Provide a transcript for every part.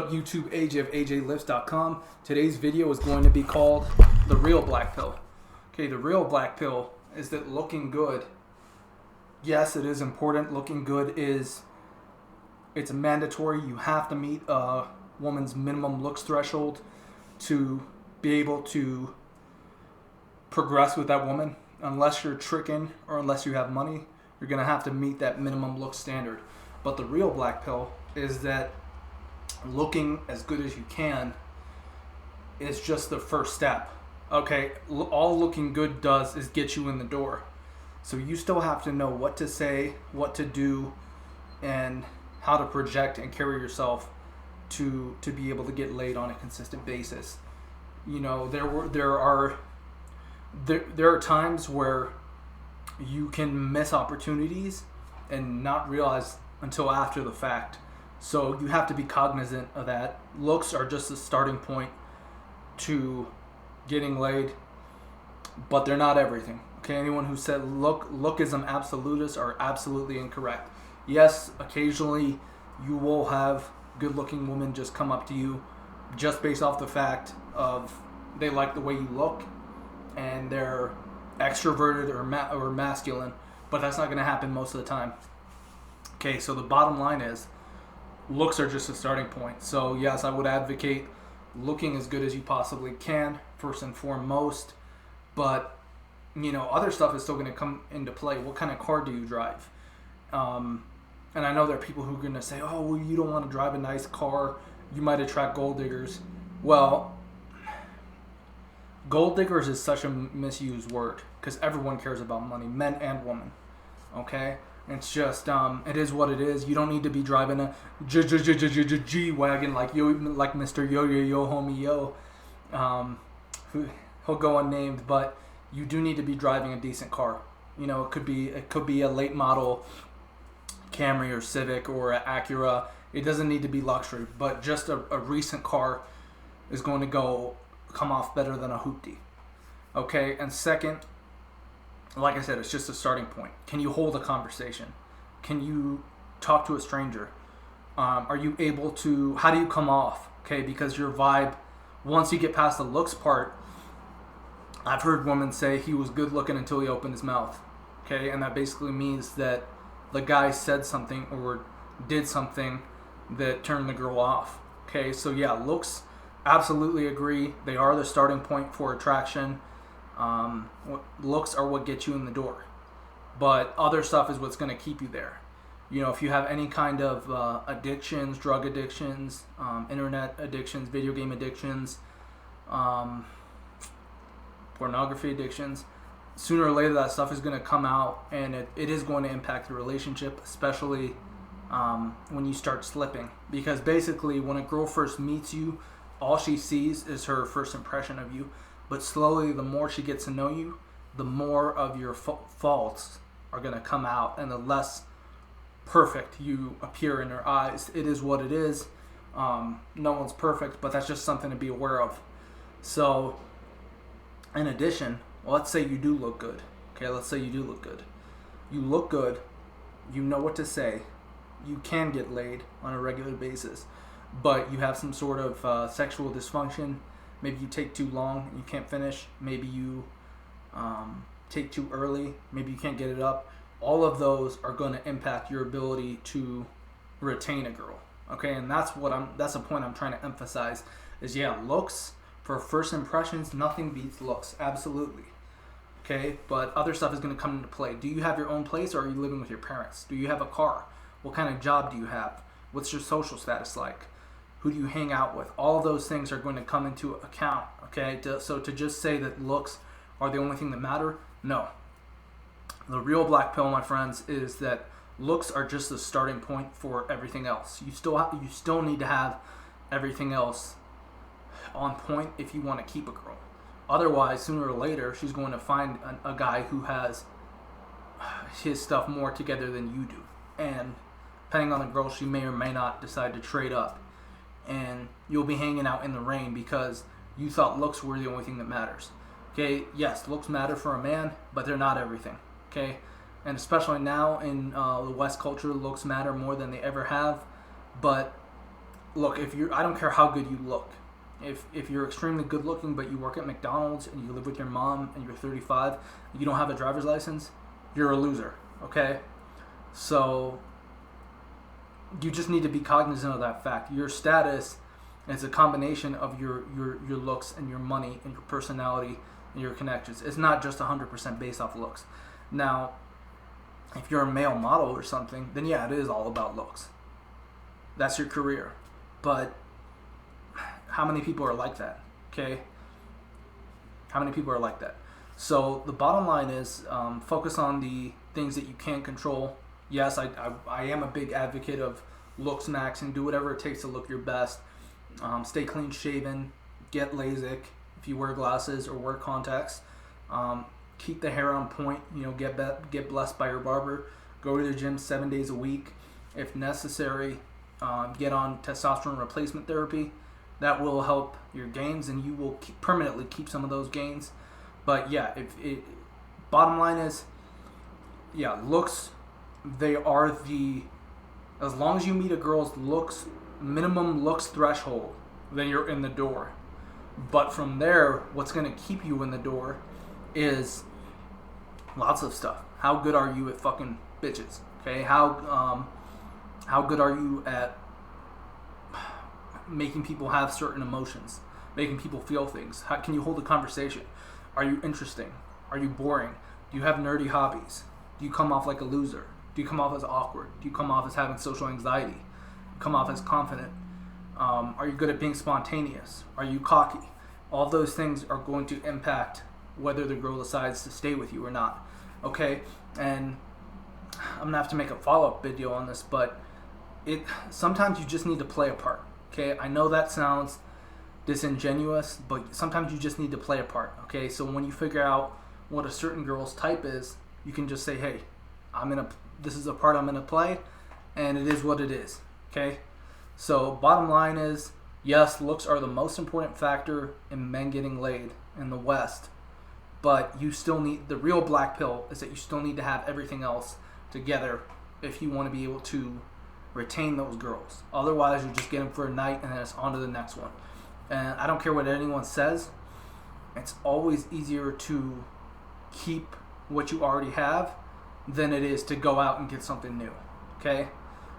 up, YouTube? AJ of AJLifts.com. Today's video is going to be called The Real Black Pill. Okay, the real black pill is that looking good, yes, it is important. Looking good it's mandatory. You have to meet a woman's minimum looks threshold to be able to progress with that woman. Unless you're tricking or unless you have money, you're going to have to meet that minimum look standard. But the real black pill is that looking as good as you can is just the first step. Okay, all looking good does is get you in the door. So you still have to know what to say, what to do, and how to project and carry yourself to be able to get laid on a consistent basis. You know, there are times where you can miss opportunities and not realize until after the fact. So you have to be cognizant of that. Looks are just a starting point to getting laid, but they're not everything. Okay, anyone who said lookism absolutists are absolutely incorrect. Yes, occasionally you will have good-looking women just come up to you just based off the fact of they like the way you look and they're extroverted or masculine, but that's not going to happen most of the time. Okay, so the bottom line is looks are just a starting point. So yes, I would advocate looking as good as you possibly can first and foremost, but you know, other stuff is still going to come into play. What kind of car do you drive? And I know there are people who are going to say, oh, well, you don't want to drive a nice car, you might attract gold diggers. Well, gold diggers is such a misused word because everyone cares about money, men and women. Okay? It's just, it is what it is. You don't need to be driving a G-Wagon like Mr. Yo homie yo. He'll go unnamed, but you do need to be driving a decent car. You know, it could be a late model Camry or Civic or an Acura. It doesn't need to be luxury, but just a recent car is going to come off better than a hoopty. Okay, and second, like I said, it's just a starting point. Can you hold a conversation? Can you talk to a stranger? Are you able to, how do you come off? Okay, because your vibe, once you get past the looks part, I've heard women say he was good looking until he opened his mouth. Okay, and that basically means that the guy said something or did something that turned the girl off. Okay, so yeah, looks, absolutely agree. They are the starting point for attraction. Looks are what get you in the door, but other stuff is what's going to keep you there. You know, if you have any kind of addictions, drug addictions, internet addictions, video game addictions, pornography addictions, sooner or later that stuff is going to come out, and it is going to impact the relationship, especially when you start slipping. Because basically when a girl first meets you, all she sees is her first impression of you. But slowly, the more she gets to know you, the more of your faults are going to come out, and the less perfect you appear in her eyes. It is what it is. No one's perfect, but that's just something to be aware of. So, in addition, let's say you do look good. Okay, let's say you do look good. You look good. You know what to say. You can get laid on a regular basis, but you have some sort of sexual dysfunction. Maybe you take too long and you can't finish. Maybe you take too early. Maybe you can't get it up. All of those are going to impact your ability to retain a girl. Okay, and that's the point I'm trying to emphasize. Is yeah, looks for first impressions, nothing beats looks. Absolutely. Okay, but other stuff is going to come into play. Do you have your own place, or are you living with your parents? Do you have a car? What kind of job do you have? What's your social status like? Who do you hang out with? All of those things are going to come into account, okay? So to just say that looks are the only thing that matter, no. The real black pill, my friends, is that looks are just the starting point for everything else. You still need to have everything else on point if you want to keep a girl. Otherwise, sooner or later, she's going to find a guy who has his stuff more together than you do. And depending on the girl, she may or may not decide to trade up. And you'll be hanging out in the rain because you thought looks were the only thing that matters. Okay, yes, looks matter for a man, but they're not everything. Okay, and especially now in the West culture, looks matter more than they ever have. But look, I don't care how good you look. If you're extremely good looking, but you work at McDonald's and you live with your mom and you're 35, you don't have a driver's license, you're a loser. Okay, so you just need to be cognizant of that fact. Your status is a combination of your looks and your money and your personality and your connections. It's not just 100% based off looks. Now, if you're a male model or something, then yeah, it is all about looks. That's your career. But how many people are like that? Okay? How many people are like that? So the bottom line is focus on the things that you can't control. Yes, I am a big advocate of looks maxing. Do whatever it takes to look your best. Stay clean shaven. Get LASIK if you wear glasses or wear contacts. Keep the hair on point. You know, get blessed by your barber. Go to the gym 7 days a week. If necessary, get on testosterone replacement therapy. That will help your gains, and you will permanently keep some of those gains. But yeah, bottom line is, yeah, looks, they are as long as you meet a girl's minimum looks threshold, then you're in the door. But from there, what's going to keep you in the door is lots of stuff. How good are you at fucking bitches? Okay, how good are you at making people have certain emotions, making people feel things? How can you hold a conversation? Are you interesting? Are you boring? Do you have nerdy hobbies? Do you come off like a loser? Do you come off as awkward? Do you come off as having social anxiety? Do you come off as confident? Are you good at being spontaneous? Are you cocky? All those things are going to impact whether the girl decides to stay with you or not. Okay? And I'm gonna have to make a follow-up video on this, but sometimes you just need to play a part. Okay, I know that sounds disingenuous, but sometimes you just need to play a part. Okay, so when you figure out what a certain girl's type is, you can just say, hey, this is a part I'm gonna play, and it is what it is. Okay, so bottom line is, yes, looks are the most important factor in men getting laid in the West, but you still need, the real black pill is that you still need to have everything else together if you want to be able to retain those girls. Otherwise, you just get them for a night and then it's on to the next one. And I don't care what anyone says, it's always easier to keep what you already have than it is to go out and get something new. Okay,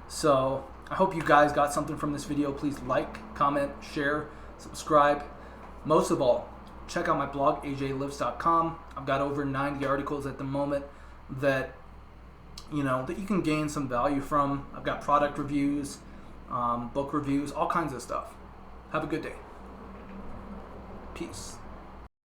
so I hope you guys got something from this video. Please like, comment, share, subscribe. Most of all, check out my blog, ajlives.com. I've got over 90 articles at the moment that that you can gain some value from. I've got product reviews, book reviews, all kinds of stuff. Have a good day. Peace.